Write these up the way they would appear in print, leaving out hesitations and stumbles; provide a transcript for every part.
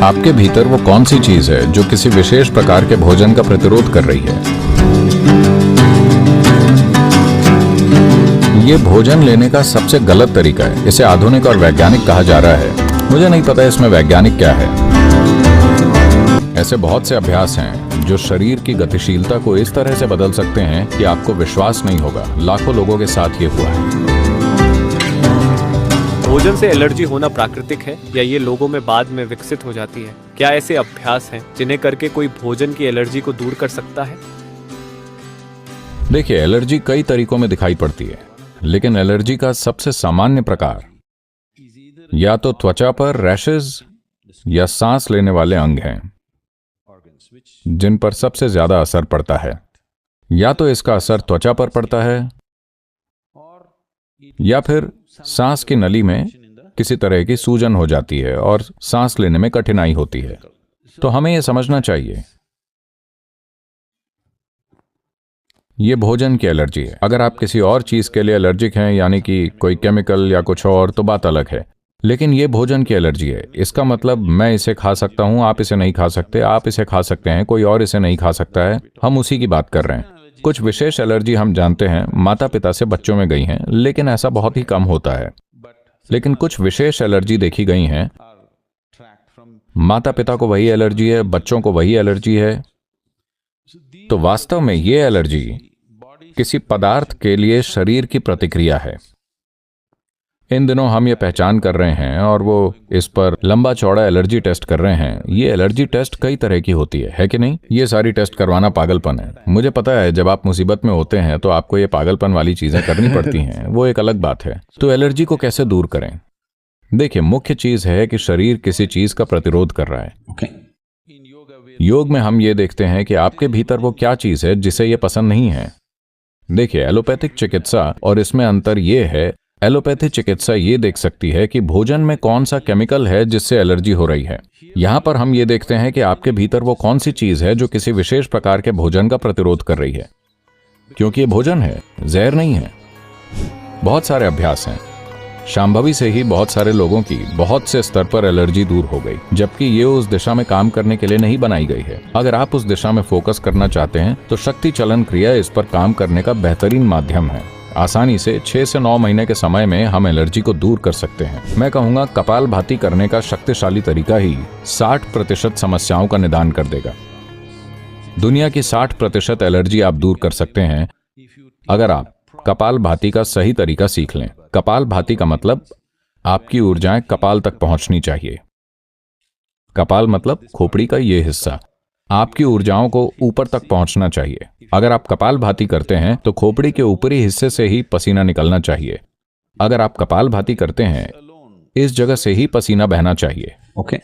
आपके भीतर वो कौन सी चीज है जो किसी विशेष प्रकार के भोजन का प्रतिरोध कर रही है? ये भोजन लेने का सबसे गलत तरीका है। इसे आधुनिक और वैज्ञानिक कहा जा रहा है। मुझे नहीं पता इसमें वैज्ञानिक क्या है। ऐसे बहुत से अभ्यास हैं जो शरीर की गतिशीलता को इस तरह से बदल सकते हैं कि आपको विश्वास नहीं होगा। लाखों लोगों के साथ ये हुआ है। भोजन से एलर्जी होना प्राकृतिक है या ये लोगों में बाद में विकसित हो जाती है? क्या ऐसे अभ्यास हैं जिन्हें करके कोई भोजन की एलर्जी को दूर कर सकता है? देखिए, एलर्जी कई तरीकों में दिखाई पड़ती है, लेकिन एलर्जी का सबसे सामान्य प्रकार या तो त्वचा पर रैशेज या सांस लेने वाले अंग हैं, जिन पर सबसे ज्यादा असर पड़ता है। या तो इसका असर त्वचा पर पड़ता है या फिर सांस की नली में किसी तरह की सूजन हो जाती है और सांस लेने में कठिनाई होती है। तो हमें यह समझना चाहिए, यह भोजन की एलर्जी है। अगर आप किसी और चीज के लिए एलर्जिक हैं, यानी कि कोई केमिकल या कुछ और, तो बात अलग है। लेकिन यह भोजन की एलर्जी है। इसका मतलब मैं इसे खा सकता हूं, आप इसे नहीं खा सकते। आप इसे खा सकते हैं, कोई और इसे नहीं खा सकता है। हम उसी की बात कर रहे हैं। कुछ विशेष एलर्जी हम जानते हैं माता पिता से बच्चों में गई हैं, लेकिन ऐसा बहुत ही कम होता है। लेकिन कुछ विशेष एलर्जी देखी गई हैं। माता पिता को वही एलर्जी है, बच्चों को वही एलर्जी है। तो वास्तव में ये एलर्जी किसी पदार्थ के लिए शरीर की प्रतिक्रिया है। इन दिनों हम ये पहचान कर रहे हैं और वो इस पर लंबा चौड़ा एलर्जी टेस्ट कर रहे हैं। ये एलर्जी टेस्ट कई तरह की होती है कि नहीं? ये सारी टेस्ट करवाना पागलपन है। मुझे पता है, जब आप मुसीबत में होते हैं तो आपको ये पागलपन वाली चीजें करनी पड़ती हैं, वो एक अलग बात है। तो एलर्जी को कैसे दूर करें? देखिए, मुख्य चीज है कि शरीर किसी चीज का प्रतिरोध कर रहा है। योग में हम ये देखते हैं कि आपके भीतर वो क्या चीज है जिसे ये पसंद नहीं है। देखिए, एलोपैथिक चिकित्सा और इसमें अंतर ये है, एलोपैथी चिकित्सा ये देख सकती है कि भोजन में कौन सा केमिकल है जिससे एलर्जी हो रही है। यहां पर हम ये देखते हैं कि आपके भीतर वो कौन सी चीज है जो किसी विशेष प्रकार के भोजन का प्रतिरोध कर रही है। क्योंकि ये भोजन है, जहर नहीं है। बहुत सारे अभ्यास हैं। शांभवी से ही बहुत सारे लोगों की बहुत से स्तर पर एलर्जी दूर हो गई, जबकि ये उस दिशा में काम करने के लिए नहीं बनाई गई है। अगर आप उस दिशा में फोकस करना चाहते हैं तो शक्ति चलन क्रिया इस पर काम करने का बेहतरीन माध्यम है। आसानी से 6 से 9 महीने के समय में हम एलर्जी को दूर कर सकते हैं। मैं कहूंगा कपालभाति करने का शक्तिशाली तरीका ही 60% समस्याओं का निदान कर देगा। दुनिया की 60% एलर्जी आप दूर कर सकते हैं अगर आप कपालभाति का सही तरीका सीख लें। कपालभाति का मतलब आपकी ऊर्जाएं कपाल तक पहुंचनी चाहिए। कपाल मतलब खोपड़ी का ये हिस्सा। आपकी ऊर्जाओं को ऊपर तक पहुंचना चाहिए। अगर आप कपालभाति करते हैं तो खोपड़ी के ऊपरी हिस्से से ही पसीना निकलना चाहिए। अगर आप कपालभाति करते हैं, इस जगह से ही पसीना बहना चाहिए। ओके,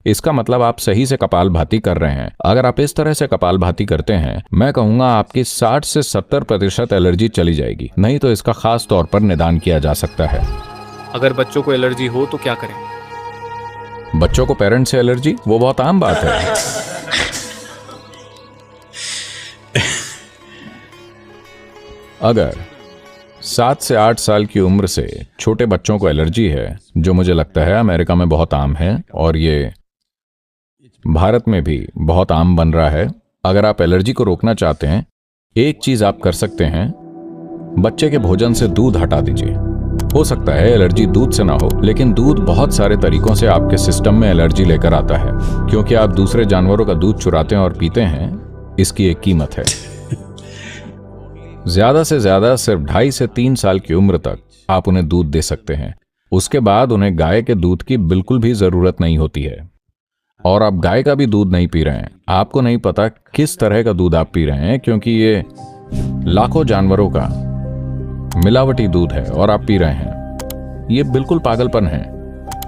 इसका मतलब आप सही से कपालभाति कर रहे हैं। अगर आप इस तरह से कपालभाति करते हैं, मैं कहूंगा आपकी 60 से 70% एलर्जी चली जाएगी। नहीं तो इसका खास तौर पर निदान किया जा सकता है। अगर बच्चों को एलर्जी हो तो क्या करें? बच्चों को पेरेंट से एलर्जी, वो बहुत आम बात है। अगर 7 से 8 साल की उम्र से छोटे बच्चों को एलर्जी है, जो मुझे लगता है अमेरिका में बहुत आम है और ये भारत में भी बहुत आम बन रहा है, अगर आप एलर्जी को रोकना चाहते हैं, एक चीज आप कर सकते हैं, बच्चे के भोजन से दूध हटा दीजिए। हो सकता है एलर्जी दूध से ना हो, लेकिन दूध बहुत सारे तरीकों से आपके सिस्टम में एलर्जी लेकर आता है। क्योंकि आप दूसरे जानवरों का दूध चुराते हैं और पीते हैं, इसकी एक कीमत है। ज्यादा से ज्यादा सिर्फ 2.5 से 3 साल की उम्र तक आप उन्हें दूध दे सकते हैं। उसके बाद उन्हें गाय के दूध की बिल्कुल भी जरूरत नहीं होती है। और आप गाय का भी दूध नहीं पी रहे हैं। आपको नहीं पता किस तरह का दूध आप पी रहे हैं, क्योंकि ये लाखों जानवरों का मिलावटी दूध है और आप पी रहे हैं। ये बिल्कुल पागलपन है।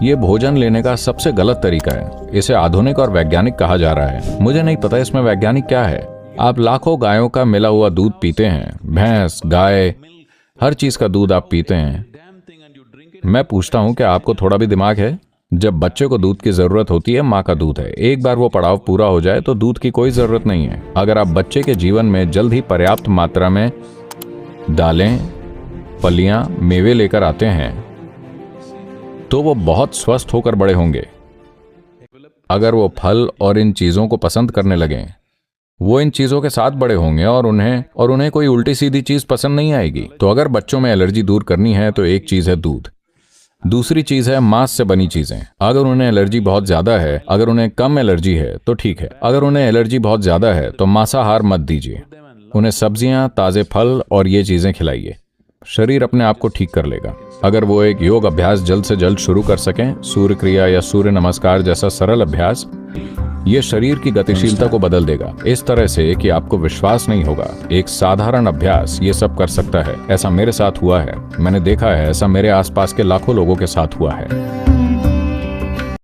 ये भोजन लेने का सबसे गलत तरीका है। इसे आधुनिक और वैज्ञानिक कहा जा रहा है। मुझे नहीं पता इसमें वैज्ञानिक क्या है। आप लाखों गायों का मिला हुआ दूध पीते हैं, भैंस, गाय, हर चीज का दूध आप पीते हैं। मैं पूछता हूं कि आपको थोड़ा भी दिमाग है? जब बच्चे को दूध की जरूरत होती है, माँ का दूध है। एक बार वो पड़ाव पूरा हो जाए तो दूध की कोई जरूरत नहीं है। अगर आप बच्चे के जीवन में जल्द ही पर्याप्त मात्रा में दालें, फलियां, मेवे लेकर आते हैं, तो वो बहुत स्वस्थ होकर बड़े होंगे। अगर वो फल और इन चीज़ों को पसंद करने लगें, वो इन चीज़ों के साथ बड़े होंगे और उन्हें कोई उल्टी सीधी चीज़ पसंद नहीं आएगी। तो अगर बच्चों में एलर्जी दूर करनी है तो एक चीज़ है दूध, दूसरी चीज़ है मांस से बनी चीज़ें। अगर उन्हें एलर्जी बहुत ज़्यादा है, अगर उन्हें कम एलर्जी है तो ठीक है। अगर उन्हें एलर्जी बहुत ज़्यादा है तो मांसाहार मत दीजिए। उन्हें सब्जियां, ताज़े फल और ये चीज़ें खिलाइए। शरीर अपने आप को ठीक कर लेगा। अगर वो एक योग अभ्यास जल्द से जल्द शुरू कर सकें, सूर्य क्रिया या सूर्य नमस्कार जैसा सरल अभ्यास, ये शरीर की गतिशीलता को बदल देगा इस तरह से कि आपको विश्वास नहीं होगा। एक साधारण अभ्यास ये सब कर सकता है। ऐसा मेरे साथ हुआ है, मैंने देखा है, ऐसा मेरे आसपास के लाखों लोगों के साथ हुआ है।